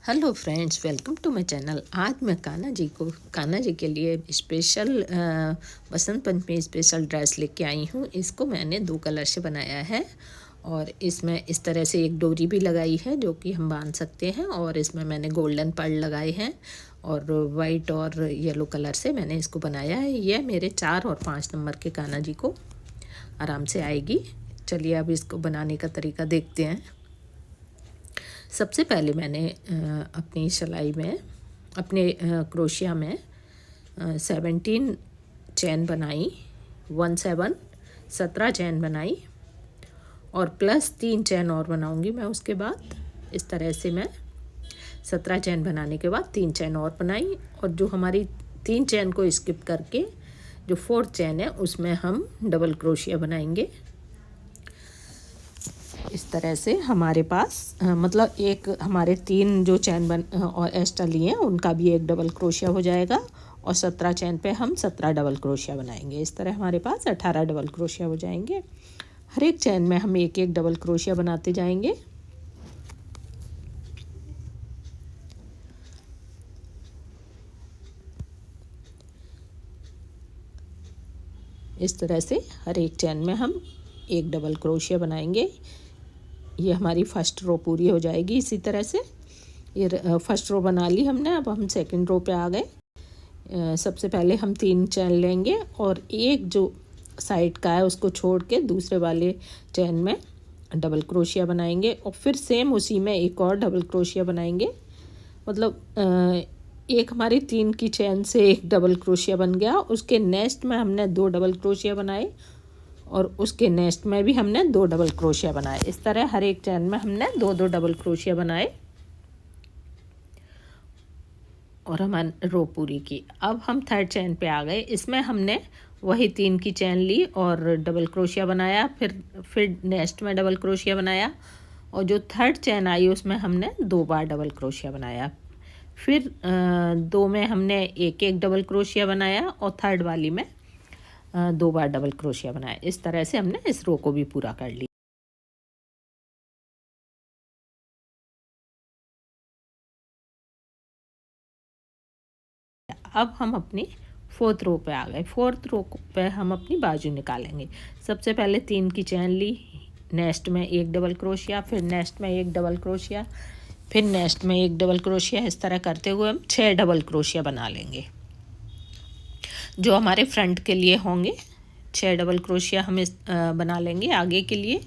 Hello friends, welcome to my channel. आज मैं कान्हा जी के लिए special Basant Panchami special dress लेके आई हूँ। इसको मैंने 2 कलर से बनाया है और इसमें इस तरह से एक डोरी भी लगाई है जो कि हम बांध सकते हैं, और इसमें मैंने गोल्डन पर्ल लगाए हैं और वाइट और येलो कलर से मैंने इसको बनाया है। यह मेरे 4 और 5 नंबर के कान्हा जी को आराम से आएगी। चलिए अब इसको बनाने का तरीका देखते हैं। सबसे पहले मैंने अपनी सिलाई में अपने क्रोशिया में 17 चैन बनाई, 17 चैन बनाई और प्लस 3 चैन और बनाऊंगी मैं। उसके बाद इस तरह से मैं 17 चैन बनाने के बाद 3 चैन और बनाई, और जो हमारी 3 चैन को स्किप करके जो 4th चैन है उसमें हम डबल क्रोशिया बनाएंगे। इस तरह से हमारे पास मतलब एक हमारे 3 जो चैन बन और एक्स्ट्रा लिए हैं उनका भी एक डबल क्रोशिया हो जाएगा, और 17 चैन पे हम 17 डबल क्रोशिया बनाएंगे। इस तरह हमारे पास 18 डबल क्रोशिया हो जाएंगे। हर एक चैन में हम एक एक डबल क्रोशिया बनाते जाएंगे। इस तरह से हर एक चैन में हम एक डबल क्रोशिया बनाएंगे। ये हमारी फर्स्ट रो पूरी हो जाएगी। इसी तरह से ये फर्स्ट रो बना ली हमने। अब हम सेकंड रो पे आ गए। सबसे पहले हम 3 चैन लेंगे और एक जो साइड का है उसको छोड़ के दूसरे वाले चैन में डबल क्रोशिया बनाएंगे, और फिर सेम उसी में एक और डबल क्रोशिया बनाएंगे। मतलब एक हमारी 3 की चैन से एक डबल क्रोशिया बन गया। उसके नेक्स्ट में हमने 2 डबल क्रोशिया बनाए और उसके नेक्स्ट में भी हमने 2 डबल क्रोशिया बनाए। इस तरह हर एक चैन में हमने 2 डबल क्रोशिया बनाए और हमारी रो पूरी की। अब हम 3rd चैन पे आ गए। इसमें हमने वही 3 की चैन ली और डबल क्रोशिया बनाया, फिर नेक्स्ट में डबल क्रोशिया बनाया, और जो 3rd चैन आई उसमें हमने 2 बार डबल क्रोशिया बनाया। फिर 2 में हमने एक एक डबल क्रोशिया बनाया और 3rd वाली में 2 बार डबल क्रोशिया बनाया। इस तरह से हमने इस रो को भी पूरा कर लिया। अब हम अपनी 4th रो पे आ गए। 4th रो पे हम अपनी बाजू निकालेंगे। सबसे पहले 3 की चैन ली, नेक्स्ट में एक डबल क्रोशिया, फिर नेक्स्ट में एक डबल क्रोशिया, फिर नेक्स्ट में एक डबल क्रोशिया। इस तरह करते हुए हम 6 डबल क्रोशिया बना लेंगे जो हमारे फ्रंट के लिए होंगे। 6 डबल क्रोशिया हम बना लेंगे आगे के लिए,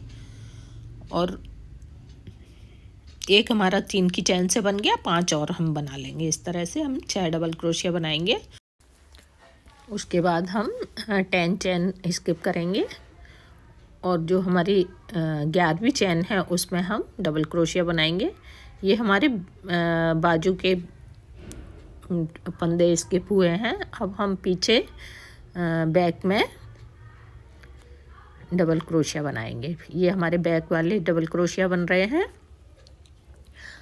और एक हमारा 3 की चैन से बन गया, 5 और हम बना लेंगे। इस तरह से हम 6 डबल क्रोशिया बनाएंगे। उसके बाद हम 10 चैन स्किप करेंगे, और जो हमारी 11वीं चैन है उसमें हम डबल क्रोशिया बनाएंगे। ये हमारे बाजू के फंदे स्किप हुए हैं। अब हम पीछे बैक में डबल क्रोशिया बनाएंगे। ये हमारे बैक वाले डबल क्रोशिया बन रहे हैं।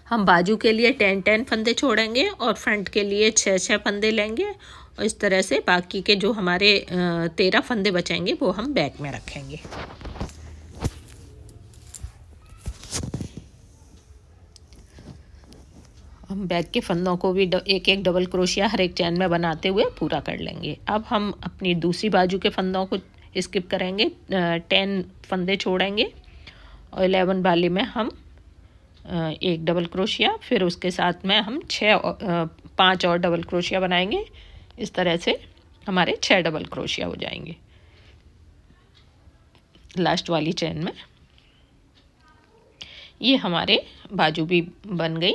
हम बाजू के लिए 10 फंदे छोड़ेंगे और फ्रंट के लिए 6 फंदे लेंगे, और इस तरह से बाकी के जो हमारे 13 फंदे बचेंगे वो हम बैक में रखेंगे। हम बैक के फंदों को भी एक एक डबल क्रोशिया हर एक चैन में बनाते हुए पूरा कर लेंगे। अब हम अपनी दूसरी बाजू के फंदों को स्किप करेंगे, 10 फंदे छोड़ेंगे और 11 वाले में हम एक डबल क्रोशिया, फिर उसके साथ में हम 5 और डबल क्रोशिया बनाएंगे। इस तरह से हमारे 6 डबल क्रोशिया हो जाएंगे लास्ट वाली चैन में। ये हमारे बाजू भी बन गई।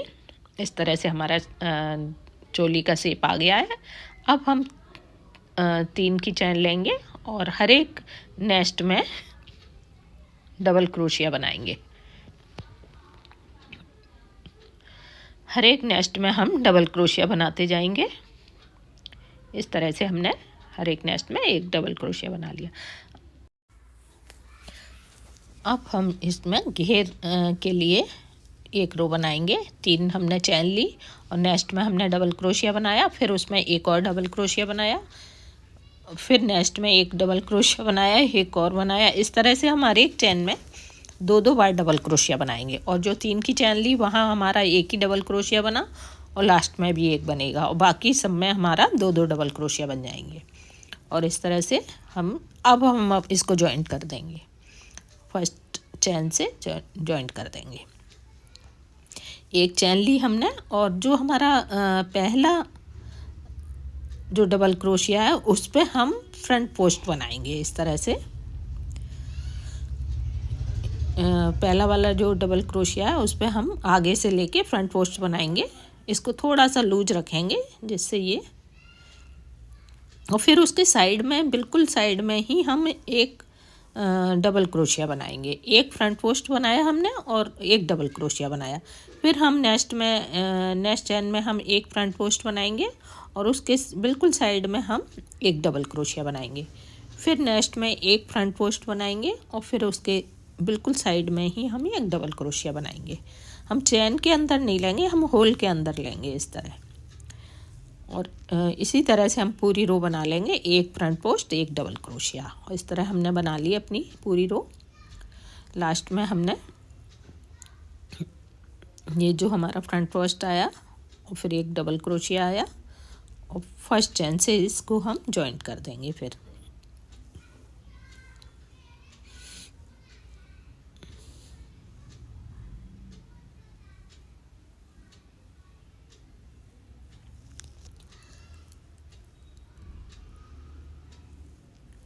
इस तरह से हमारा चोली का शेप आ गया है। अब हम 3 की चैन लेंगे और हर एक नेस्ट में डबल क्रोशिया बनाएंगे। हर एक नेस्ट में हम डबल क्रोशिया बनाते जाएंगे। इस तरह से हमने हर एक नेस्ट में एक डबल क्रोशिया बना लिया। अब हम इसमें घेर के लिए एक रो बनाएंगे। 3 हमने चैन ली और नेस्ट में हमने डबल क्रोशिया बनाया, फिर उसमें एक और डबल क्रोशिया बनाया, फिर नेस्ट में एक डबल क्रोशिया बनाया, एक और बनाया। इस तरह से हम हर एक चैन में दो दो बार डबल क्रोशिया बनाएंगे। और जो 3 की चैन ली वहाँ हमारा एक ही डबल क्रोशिया बना और लास्ट में भी एक बनेगा और बाकी सब में हमारा दो दो डबल क्रोशिया बन जाएंगे। और इस तरह से हम अब इसको जॉइंट कर देंगे, फर्स्ट चैन से जॉइंट कर देंगे। एक चैन ली हमने और जो हमारा पहला जो डबल क्रोशिया है उस पे हम फ्रंट पोस्ट बनाएंगे इस तरह से। पहला वाला जो डबल क्रोशिया है उस पे हम आगे से लेके फ्रंट पोस्ट बनाएंगे। इसको थोड़ा सा लूज रखेंगे जिससे ये, और फिर उसके साइड में, बिल्कुल साइड में ही हम एक डबल क्रोशिया बनाएंगे। एक फ्रंट पोस्ट बनाया हमने और एक डबल क्रोशिया बनाया। फिर हम नेक्स्ट चैन में हम एक फ्रंट पोस्ट बनाएंगे और उसके बिल्कुल साइड में हम एक डबल क्रोशिया बनाएंगे। फिर नेक्स्ट में एक फ्रंट पोस्ट बनाएंगे और फिर उसके बिल्कुल साइड में ही हम एक डबल क्रोशिया बनाएंगे। हम चैन के अंदर नहीं लेंगे, हम होल के अंदर लेंगे इस तरह। और इसी तरह से हम पूरी रो बना लेंगे, एक फ्रंट पोस्ट एक डबल क्रोशिया। और इस तरह हमने बना ली अपनी पूरी रो। लास्ट में हमने ये जो हमारा फ्रंट पोस्ट आया और फिर एक डबल क्रोशिया आया और फर्स्ट चैन से इसको हम जॉइंट कर देंगे। फिर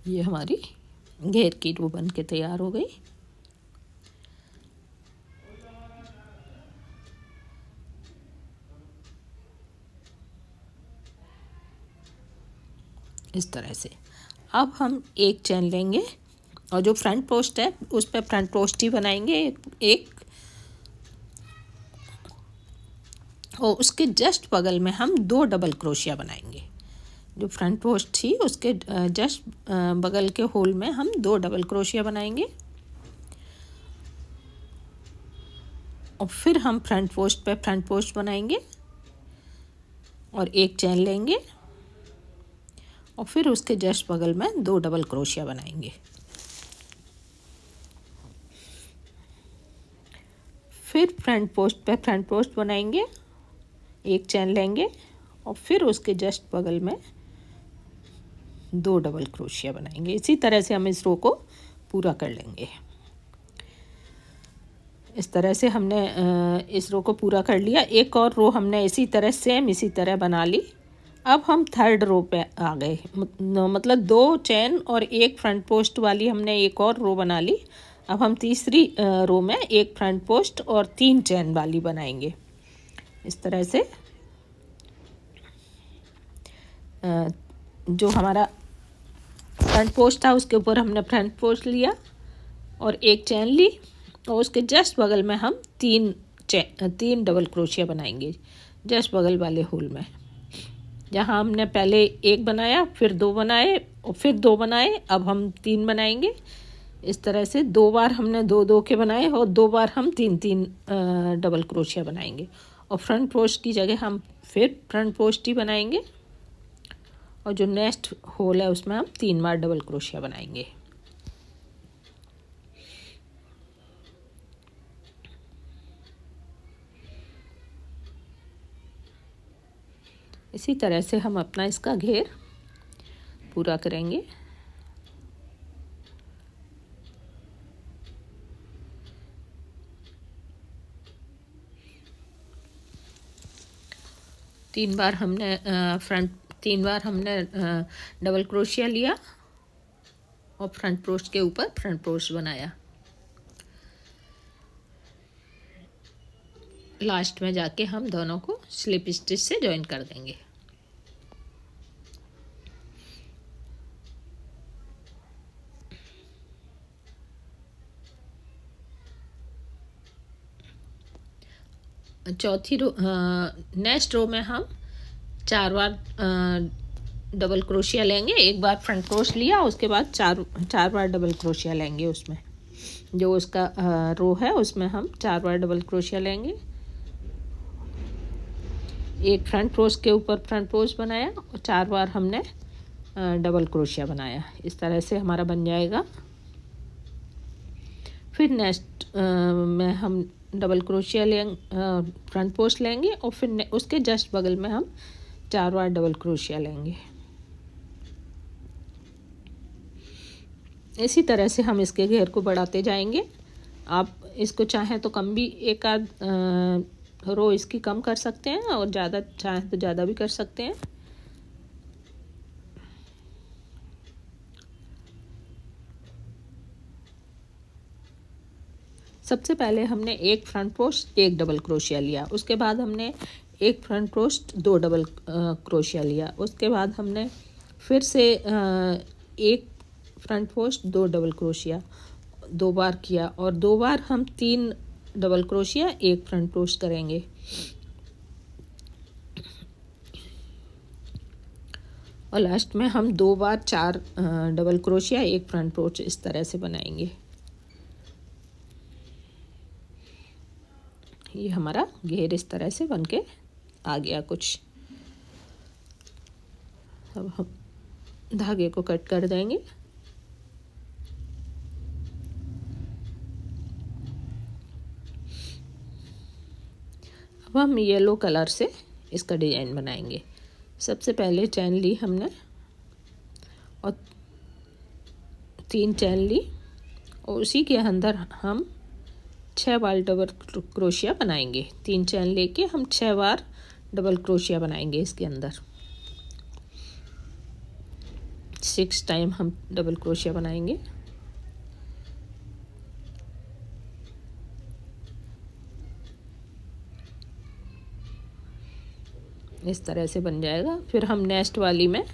ये हमारी घेर की रो बन के तैयार हो गई। इस तरह से अब हम एक चैन लेंगे और जो फ्रंट पोस्ट है उस पर फ्रंट पोस्ट ही बनाएंगे एक, और उसके जस्ट बगल में हम दो डबल क्रोशिया बनाएंगे। जो फ्रंट पोस्ट थी उसके जस्ट बगल के होल में हम दो डबल क्रोशिया बनाएंगे और फिर हम फ्रंट पोस्ट पे फ्रंट पोस्ट बनाएंगे और एक चैन लेंगे और फिर उसके जस्ट बगल में दो डबल क्रोशिया बनाएंगे। फिर फ्रंट पोस्ट पे फ्रंट पोस्ट बनाएंगे, एक चैन लेंगे और फिर उसके जस्ट बगल में दो डबल क्रोशिया बनाएंगे। इसी तरह से हम इस रो को पूरा कर लेंगे। इस तरह से हमने इस रो को पूरा कर लिया। एक और रो हमने इसी तरह सेम इसी तरह बना ली। अब हम थर्ड रो पे आ गए, मतलब दो चैन और एक फ्रंट पोस्ट वाली हमने एक और रो बना ली। अब हम तीसरी रो में एक फ्रंट पोस्ट और 3 चैन वाली बनाएंगे। इस तरह से जो हमारा फ्रंट पोस्ट था उसके ऊपर हमने फ्रंट पोस्ट लिया और एक चैन ली और उसके जस्ट बगल में हम 3 डबल क्रोशिया बनाएंगे जस्ट बगल वाले होल में। जहाँ हमने पहले एक बनाया, फिर 2 बनाए और फिर 2 बनाए, अब हम 3 बनाएंगे। इस तरह से 2 बार हमने 2 के बनाए और 2 बार हम 3 डबल क्रोशिया बनाएंगे। और फ्रंट पोस्ट की जगह हम फिर फ्रंट पोस्ट ही बनाएंगे और जो नेक्स्ट होल है उसमें हम 3 बार डबल क्रोशिया बनाएंगे। इसी तरह से हम अपना इसका घेर पूरा करेंगे। तीन बार हमने डबल क्रोशिया लिया और फ्रंट पोस्ट के ऊपर फ्रंट पोस्ट बनाया। लास्ट में जाके हम दोनों को स्लिप स्टिच से जॉइन कर देंगे। चौथी रो नेक्स्ट रो में हम 4 बार डबल क्रोशिया लेंगे। एक बार फ्रंट पोस्ट लिया, उसके बाद चार बार डबल क्रोशिया लेंगे। उसमें जो उसका रो है उसमें हम 4 बार डबल क्रोशिया लेंगे। एक फ्रंट पोस्ट के ऊपर फ्रंट पोस्ट बनाया और 4 बार हमने डबल क्रोशिया बनाया। इस तरह से हमारा बन जाएगा। फिर नेक्स्ट में हम डबल क्रोशिया लेंगे, फ्रंट पोस्ट लेंगे और फिर उसके जस्ट बगल में हम 4 बार डबल क्रोशिया लेंगे। इसी तरह से हम इसके घेर को बढ़ाते जाएंगे। आप इसको चाहें तो कम भी, एक आध रो इसकी कम कर सकते हैं और ज़्यादा चाहें तो ज़्यादा भी कर सकते हैं। सबसे पहले हमने एक फ्रंट पोस्ट, एक डबल क्रोशिया लिया। उसके बाद हमने एक फ्रंट पोस्ट, 2 डबल क्रोशिया लिया। उसके बाद हमने फिर से एक फ्रंट पोस्ट, 2 डबल क्रोशिया 2 बार किया और 2 बार हम 3 डबल क्रोशिया, एक फ्रंट पोस्ट करेंगे। और लास्ट में हम 2 बार 4 डबल क्रोशिया, एक फ्रंट पोस्ट इस तरह से बनाएंगे। ये हमारा घेर इस तरह से बनके आ गया कुछ। अब हम धागे को कट कर देंगे। अब हम येलो कलर से इसका डिजाइन बनाएंगे। सबसे पहले चैन ली हमने और 3 चैन ली और उसी के अंदर हम 6 बार डबल क्रोशिया बनाएंगे। 3 चैन लेके हम 6 बार डबल क्रोशिया बनाएंगे इसके अंदर। 6 टाइम हम डबल क्रोशिया बनाएंगे। इस तरह से बन जाएगा। फिर हम नेक्स्ट वाली में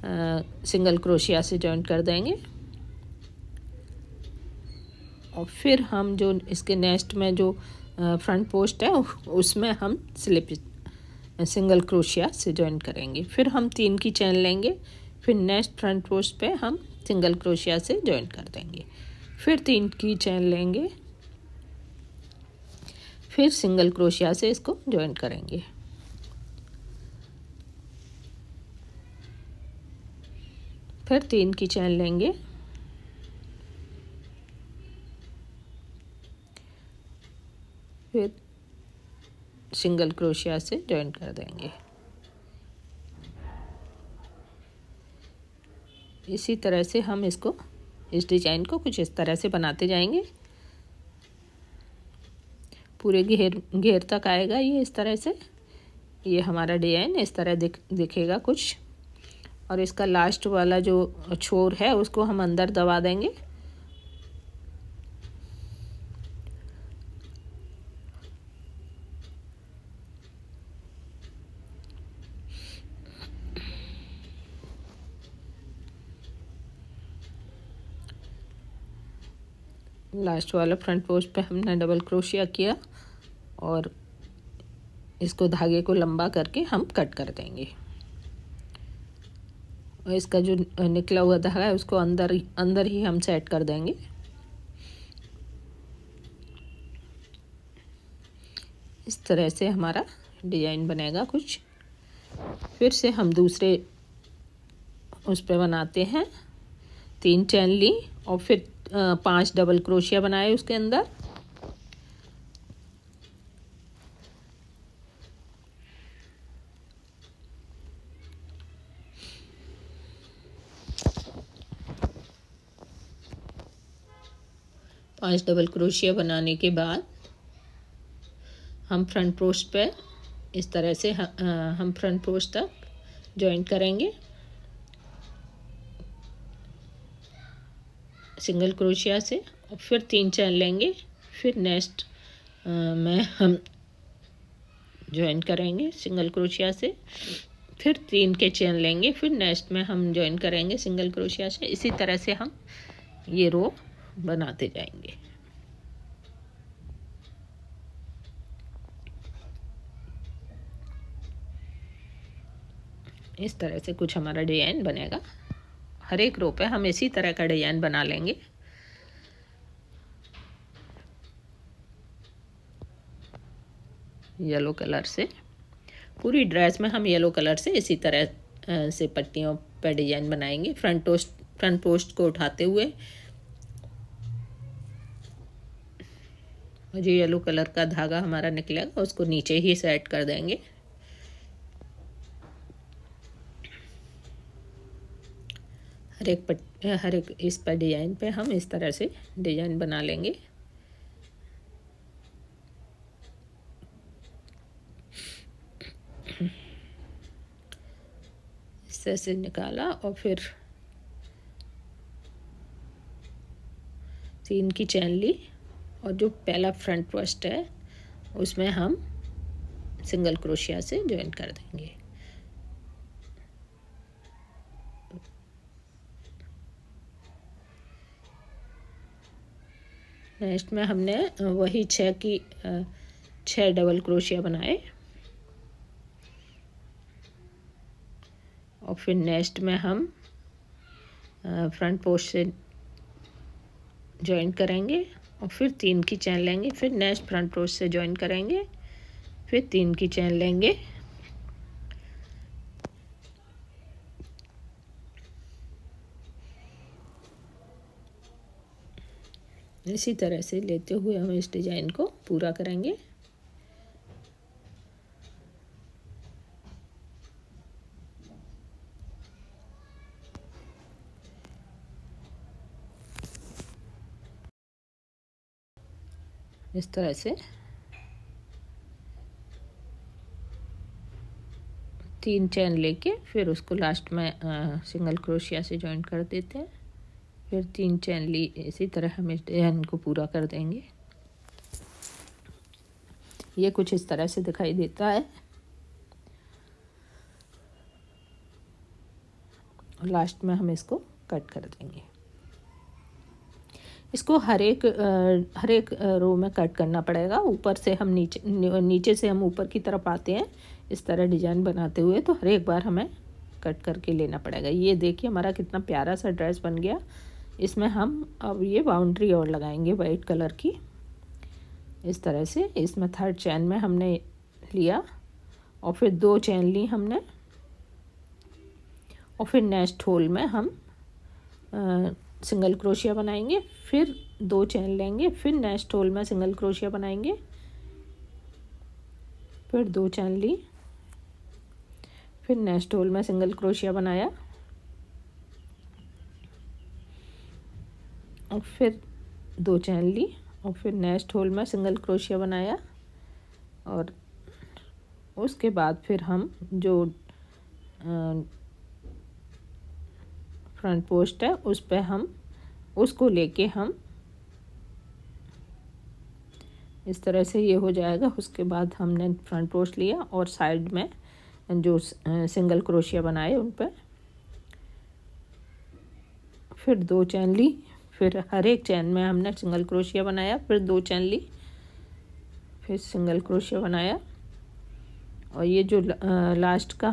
सिंगल क्रोशिया से जॉइंट कर देंगे और फिर हम जो इसके नेक्स्ट में जो फ्रंट पोस्ट है उसमें हम स्लिप सिंगल क्रोशिया से जॉइंट करेंगे। फिर हम 3 की चैन लेंगे, फिर नेक्स्ट फ्रंट पोस्ट पे हम सिंगल क्रोशिया से जॉइंट कर देंगे। फिर 3 की चैन लेंगे, फिर सिंगल क्रोशिया से इसको जॉइंट करेंगे। फिर 3 की चैन लेंगे, फिर सिंगल क्रोशिया से जॉइंट कर देंगे। इसी तरह से हम इसको, इस डिजाइन को कुछ इस तरह से बनाते जाएंगे। पूरे घेर तक आएगा ये इस तरह से। ये हमारा डिजाइन इस तरह दिखेगा कुछ। और इसका लास्ट वाला जो छोर है उसको हम अंदर दबा देंगे। लास्ट वाला फ्रंट पोस्ट पे हमने डबल क्रोशिया किया और इसको धागे को लंबा करके हम कट कर देंगे। और इसका जो निकला हुआ धागा है उसको अंदर ही हम सेट कर देंगे। इस तरह से हमारा डिजाइन बनेगा कुछ। फिर से हम दूसरे उस पे बनाते हैं। 3 चैन ली और फिर 5 डबल क्रोशिया बनाए उसके अंदर। पांच डबल क्रोशिया बनाने के बाद हम फ्रंट पोस्ट पे इस तरह से हम फ्रंट पोस्ट तक जॉइंट करेंगे सिंगल क्रोशिया से। और फिर 3 चैन लेंगे, फिर नेक्स्ट में हम जॉइन करेंगे सिंगल क्रोशिया से। फिर 3 के चैन लेंगे, फिर नेक्स्ट में हम जॉइन करेंगे सिंगल क्रोशिया से। इसी तरह से हम ये रो बनाते जाएंगे। इस तरह से कुछ हमारा डिजाइन बनेगा। हर एक रो पे हम इसी तरह का डिजाइन बना लेंगे। येलो कलर से पूरी ड्रेस में हम येलो कलर से इसी तरह से पट्टियों पर डिजाइन बनाएंगे। फ्रंट पोस्ट को उठाते हुए और जो येलो कलर का धागा हमारा निकलेगा उसको नीचे ही सेट कर देंगे। हर एक इस पर डिजाइन पे हम इस तरह से डिजाइन बना लेंगे। इस तरह से निकाला और फिर 3 की चैन ली और जो पहला फ्रंट फर्स्ट है उसमें हम सिंगल क्रोशिया से ज्वाइन कर देंगे। नेक्स्ट में हमने वही 6 डबल क्रोशिया बनाए और फिर नेक्स्ट में हम फ्रंट पोस्ट से ज्वाइन करेंगे और फिर 3 की चैन लेंगे, फिर नेक्स्ट फ्रंट पोस्ट से ज्वाइन करेंगे, फिर 3 की चैन लेंगे, इसी तरह से लेते हुए हम इस डिजाइन को पूरा करेंगे। इस तरह से 3 चैन लेके फिर उसको लास्ट में सिंगल क्रोशिया से ज्वाइन कर देते हैं, फिर 3 चैन ली। इसी तरह हम इस डिजाइन को पूरा कर देंगे। ये कुछ इस तरह से दिखाई देता है और लास्ट में हम इसको कट कर देंगे। इसको हर एक रो में कट करना पड़ेगा। ऊपर से हम नीचे से हम ऊपर की तरफ आते हैं इस तरह डिजाइन बनाते हुए, तो हर एक बार हमें कट करके लेना पड़ेगा। ये देखिए हमारा कितना प्यारा सा ड्रेस बन गया। इसमें हम अब ये बाउंड्री और लगाएंगे वाइट कलर की। इस तरह से इसमें 3rd चैन में हमने लिया और फिर 2 चैन ली हमने और फिर नेक्स्ट होल में हम सिंगल क्रोशिया बनाएंगे, फिर 2 चैन लेंगे, फिर नेक्स्ट होल में सिंगल क्रोशिया बनाएंगे, फिर 2 चैन ली, फिर नेक्स्ट होल में सिंगल क्रोशिया बनाया और फिर 2 चैन ली और फिर नेक्स्ट होल में सिंगल क्रोशिया बनाया और उसके बाद फिर हम जो फ्रंट पोस्ट है उस पे हम उसको लेके हम इस तरह से ये हो जाएगा। उसके बाद हमने फ्रंट पोस्ट लिया और साइड में जो सिंगल क्रोशिया बनाए उन पे फिर 2 चैन ली, फिर हर एक चैन में हमने सिंगल क्रोशिया बनाया, फिर 2 चैन ली, फिर सिंगल क्रोशिया बनाया और ये जो लास्ट का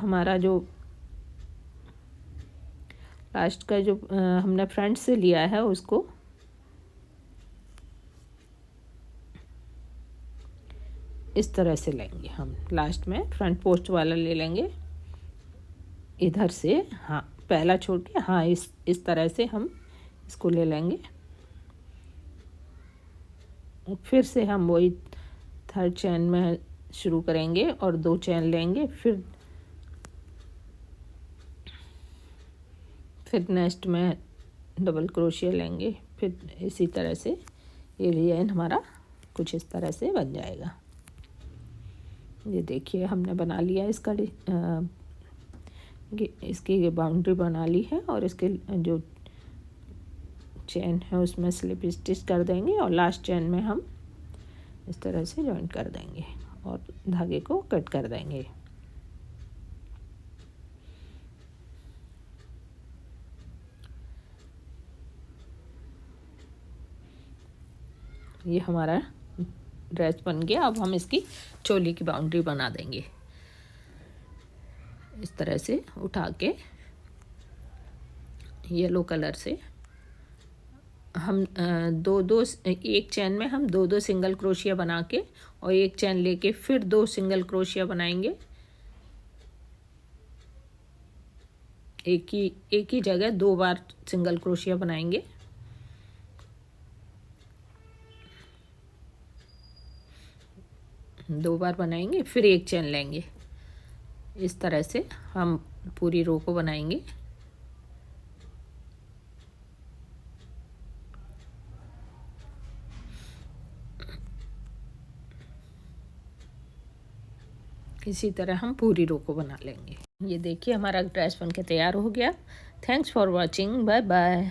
जो हमने फ्रंट से लिया है उसको इस तरह से लेंगे। हम लास्ट में फ्रंट पोस्ट वाला ले लेंगे इधर से, हाँ पहला छोड़ के, हाँ इस तरह से हम इसको ले लेंगे। फिर से हम वही 3rd चैन में शुरू करेंगे और 2 चैन लेंगे, फिर नेक्स्ट में डबल क्रोशिया लेंगे, फिर इसी तरह से ये डिजाइन हमारा कुछ इस तरह से बन जाएगा। ये देखिए हमने बना लिया इसकी बाउंड्री बना ली है और इसके जो चैन है उसमें स्लिप स्टिच कर देंगे और लास्ट चैन में हम इस तरह से जॉइन कर देंगे और धागे को कट कर देंगे। ये हमारा ड्रेस बन गया। अब हम इसकी चोली की बाउंड्री बना देंगे। इस तरह से उठा के येलो कलर से हम एक चैन में हम 2 सिंगल क्रोशिया बना के और एक चैन लेके फिर 2 सिंगल क्रोशिया बनाएंगे। एक ही जगह 2 बार सिंगल क्रोशिया बनाएंगे। 2 बार बनाएंगे, फिर एक चेन लेंगे। इस तरह से हम पूरी रो को बनाएंगे। इसी तरह हम पूरी रो को बना लेंगे। ये देखिए हमारा ड्रेस बनके तैयार हो गया। Thanks for watching, bye bye.